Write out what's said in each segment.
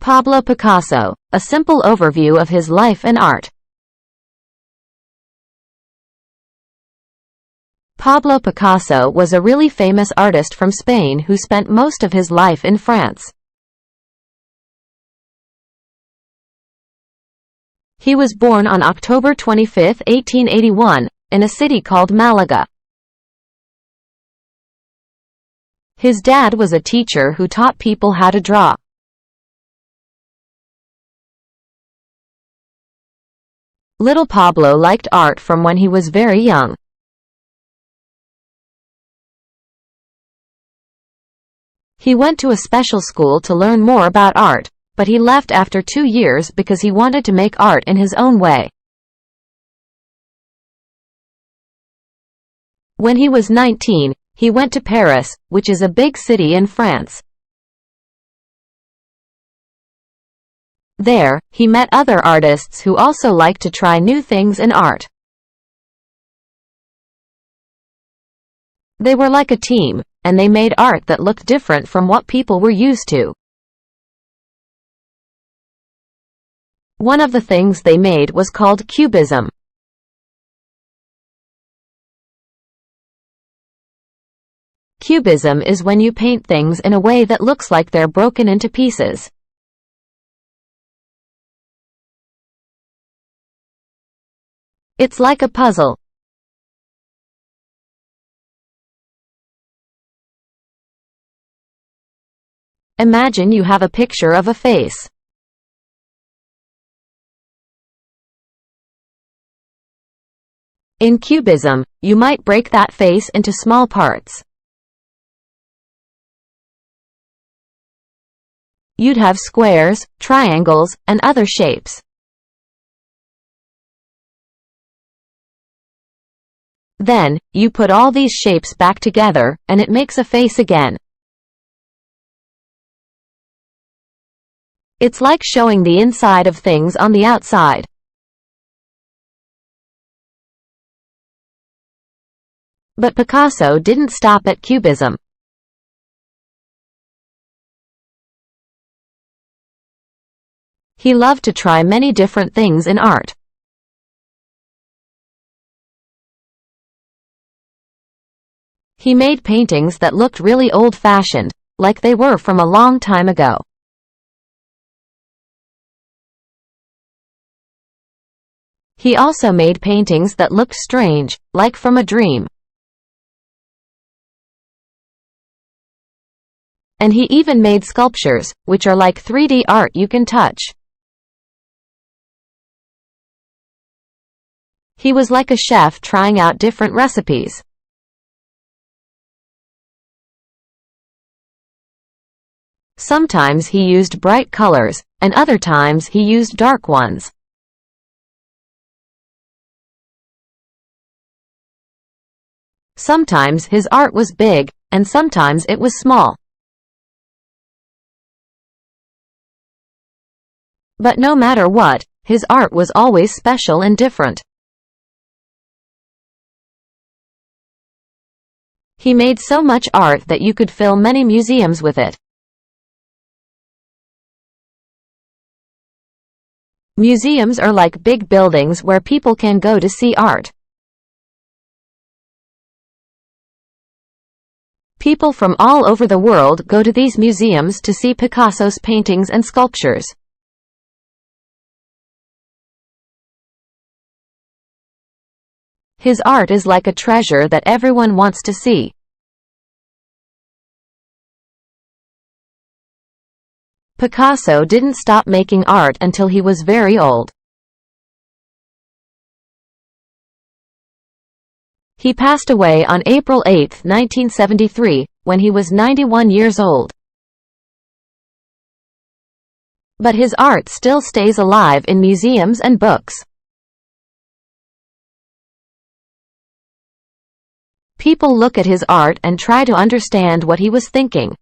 Pablo Picasso, a simple overview of his life and art. Pablo Picasso was a really famous artist from Spain who spent most of his life in France. He was born on October 25, 1881, in a city called Malaga. His dad was a teacher who taught people how to draw. Little Pablo liked art from when he was very young. He went to a special school to learn more about art, but he left after 2 years because he wanted to make art in his own way. When he was 19, he went to Paris, which is a big city in France. There, he met other artists who also liked to try new things in art. They were like a team, and they made art that looked different from what people were used to. One of the things they made was called cubism. Cubism is when you paint things in a way that looks like they're broken into pieces. It's like a puzzle. Imagine you have a picture of a face. In cubism, you might break that face into small parts. You'd have squares, triangles, and other shapes. Then, you put all these shapes back together, and it makes a face again. It's like showing the inside of things on the outside. But Picasso didn't stop at cubism. He loved to try many different things in art. He made paintings that looked really old-fashioned, like they were from a long time ago. He also made paintings that looked strange, like from a dream. And he even made sculptures, which are like 3D art you can touch. He was like a chef trying out different recipes. Sometimes he used bright colors, and other times he used dark ones. Sometimes his art was big, and sometimes it was small. But no matter what, his art was always special and different. He made so much art that you could fill many museums with it. Museums are like big buildings where people can go to see art. People from all over the world go to these museums to see Picasso's paintings and sculptures. His art is like a treasure that everyone wants to see. Picasso didn't stop making art until he was very old. He passed away on April 8, 1973, when he was 91 years old. But his art still stays alive in museums and books. People look at his art and try to understand what he was thinking.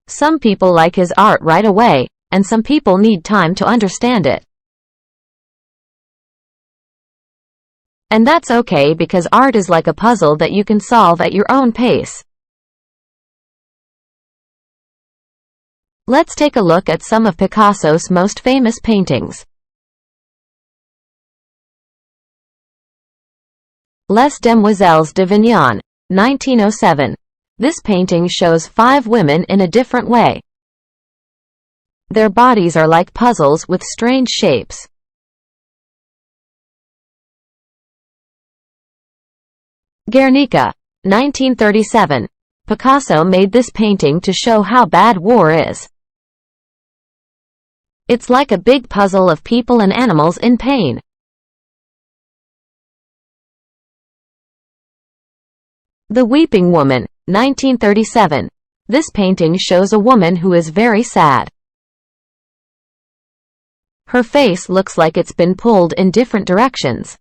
Some people like his art right away, and some people need time to understand it. And that's okay because art is like a puzzle that you can solve at your own pace. Let's take a look at some of Picasso's most famous paintings. Les Demoiselles d'Avignon, 1907. This painting shows 5 women in a different way. Their bodies are like puzzles with strange shapes. Guernica, 1937. Picasso made this painting to show how bad war is. It's like a big puzzle of people and animals in pain. The Weeping Woman, 1937. This painting shows a woman who is very sad. Her face looks like it's been pulled in different directions.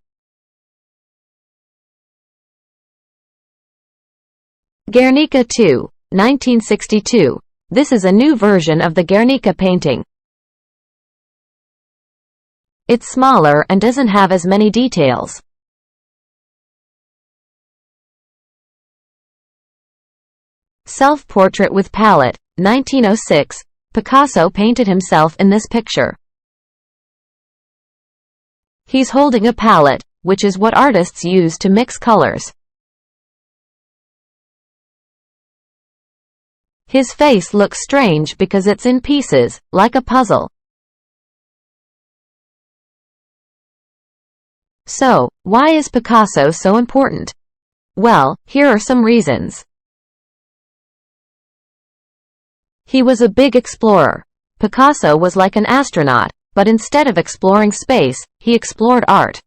Guernica 2, 1962. This is a new version of the Guernica painting. It's smaller and doesn't have as many details. Self-Portrait with Palette, 1906. Picasso painted himself in this picture. He's holding a palette, which is what artists use to mix colors. His face looks strange because it's in pieces, like a puzzle. So, why is Picasso so important? Well, here are some reasons. He was a big explorer. Picasso was like an astronaut, but instead of exploring space, he explored art.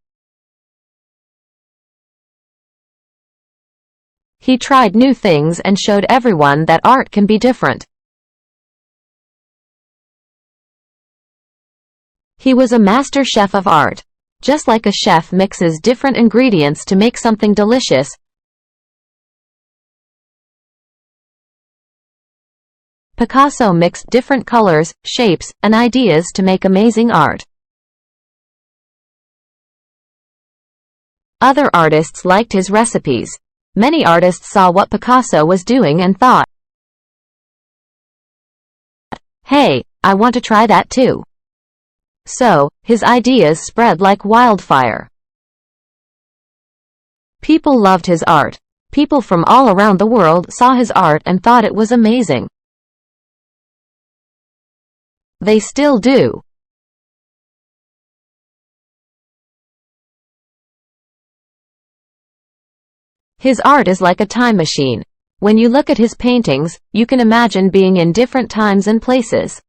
He tried new things and showed everyone that art can be different. He was a master chef of art. Just like a chef mixes different ingredients to make something delicious, Picasso mixed different colors, shapes, and ideas to make amazing art. Other artists liked his recipes. Many artists saw what Picasso was doing and thought, "Hey, I want to try that too." So, his ideas spread like wildfire. People loved his art. People from all around the world saw his art and thought it was amazing. They still do. His art is like a time machine. When you look at his paintings, you can imagine being in different times and places.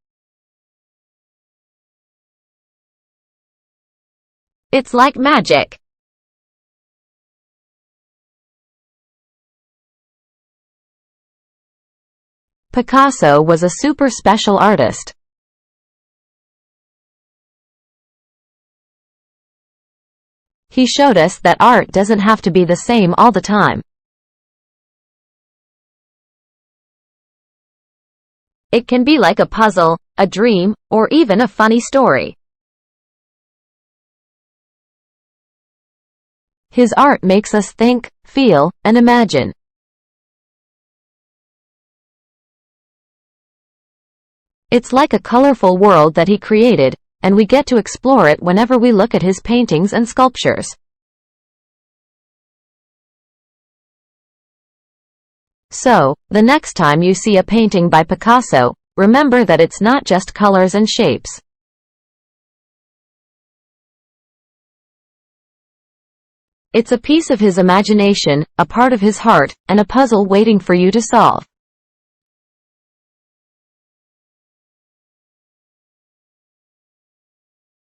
It's like magic. Picasso was a super special artist. He showed us that art doesn't have to be the same all the time. It can be like a puzzle, a dream, or even a funny story. His art makes us think, feel, and imagine. It's like a colorful world that he created, and we get to explore it whenever we look at his paintings and sculptures. So, the next time you see a painting by Picasso, remember that it's not just colors and shapes. It's a piece of his imagination, a part of his heart, and a puzzle waiting for you to solve.